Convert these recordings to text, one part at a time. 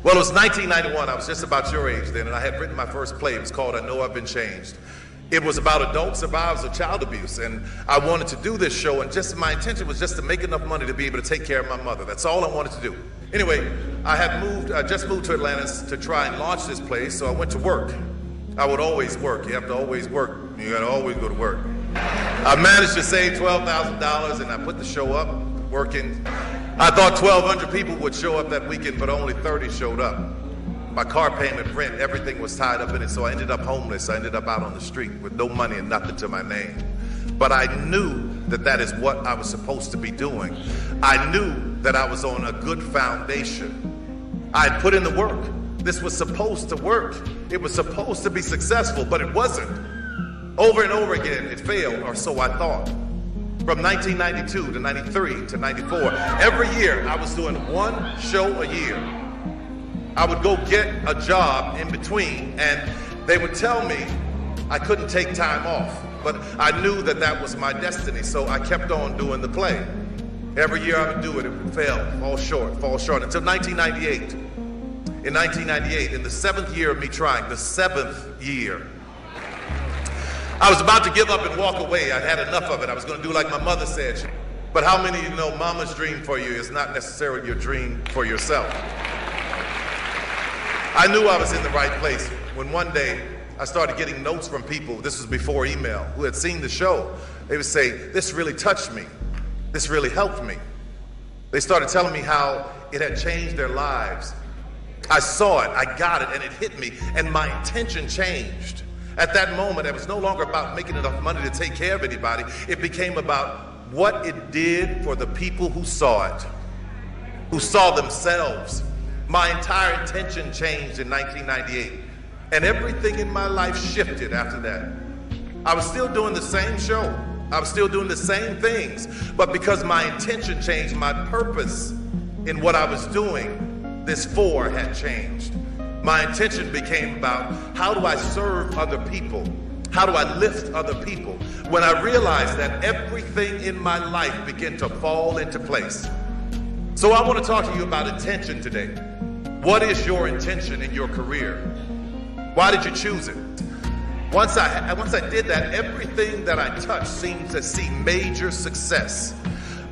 Well, it was 1991. I was just about your age then, and I had written my first play. It was called I Know I've Been Changed. It was about adult survivors of child abuse, and I wanted to do this show, and just my intention was just to make enough money to be able to take care of my mother. That's all I wanted to do. Anyway, I just moved to Atlanta to try and launch this play, so I went to work. I would always work. You have to always work. You got to always go to work. I managed to save $12,000, and I put the show up, working. I thought 1,200 people would show up that weekend, but only 30 showed up. My car payment, rent, everything was tied up in it, so I ended up homeless. I ended up out on the street with no money and nothing to my name. But I knew that that is what I was supposed to be doing. I knew that I was on a good foundation. I had put in the work. This was supposed to work. It was supposed to be successful, but it wasn't. Over and over again, it failed, or so I thought. From 1992 to 93 to 94, every year I was doing one show a year. I would go get a job in between, and they would tell me I couldn't take time off, but I knew that that was my destiny, so I kept on doing the play. Every year I would do it, it would fail, fall short, until 1998. In 1998, in the 7th year of me trying, the 7th year, I was about to give up and walk away. I had enough of it. I was going to do like my mother said. But how many of you know mama's dream for you is not necessarily your dream for yourself? I knew I was in the right place when one day I started getting notes from people, this was before email, who had seen the show. They would say, this really touched me. This really helped me. They started telling me how it had changed their lives. I saw it, I got it, and it hit me, and my intention changed. At that moment, it was no longer about making enough money to take care of anybody. It became about what it did for the people who saw it, who saw themselves. My entire intention changed in 1998, and everything in my life shifted after that. I was still doing the same show. I was still doing the same things, but because my intention changed, my purpose in what I was doing, this for had changed. My intention became about how do I serve other people? How do I lift other people? When I realized that, everything in my life began to fall into place. So I want to talk to you about intention today. What is your intention in your career? Why did you choose it? Once I did that, everything that I touched seemed to see major success.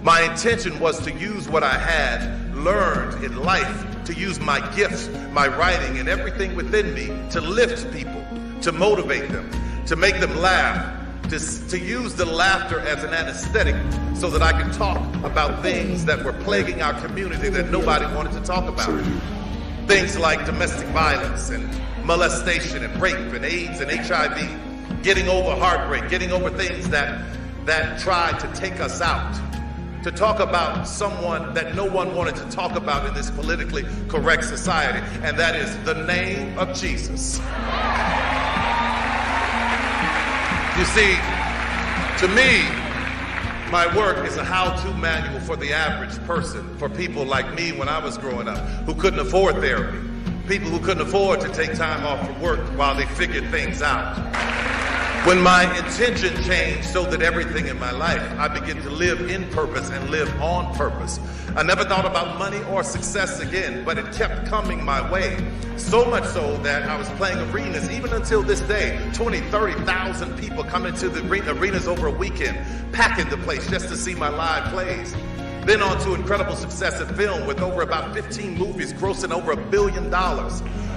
My intention was to use what I had learned in life, to use my gifts, my writing, and everything within me to lift people, to motivate them, to make them laugh, to use the laughter as an anesthetic so that I could talk about things that were plaguing our community that nobody wanted to talk about. Things like domestic violence and molestation and rape and AIDS and HIV, getting over heartbreak, getting over things that tried to take us out. To talk about someone that no one wanted to talk about in this politically correct society, and that is the name of Jesus. You see, to me, my work is a how-to manual for the average person, for people like me when I was growing up, who couldn't afford therapy, people who couldn't afford to take time off from work while they figured things out. When my intention changed so that everything in my life, I began to live in purpose and live on purpose. I never thought about money or success again, but it kept coming my way. So much so that I was playing arenas, even until this day, 20, 30,000 people come into the arenas over a weekend, packing the place just to see my live plays. Then on to incredible success in film with over about 15 movies grossing over $1 billion.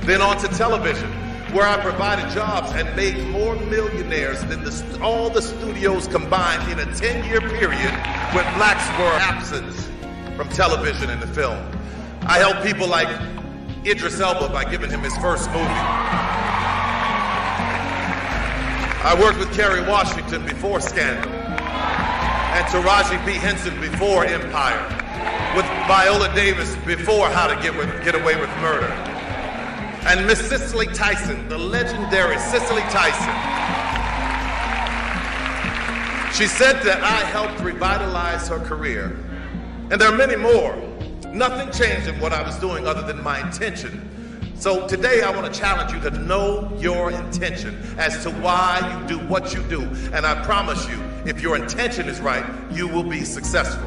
Then on to television, where I provided jobs and made more millionaires than all the studios combined in a 10-year period when blacks were absent from television and the film. I helped people like Idris Elba by giving him his first movie. I worked with Kerry Washington before Scandal, and Taraji P. Henson before Empire, with Viola Davis before How to Get Away with Murder. And Miss Cicely Tyson, the legendary Cicely Tyson. She said that I helped revitalize her career. And there are many more. Nothing changed in what I was doing other than my intention. So today I want to challenge you to know your intention as to why you do what you do. And I promise you, if your intention is right, you will be successful.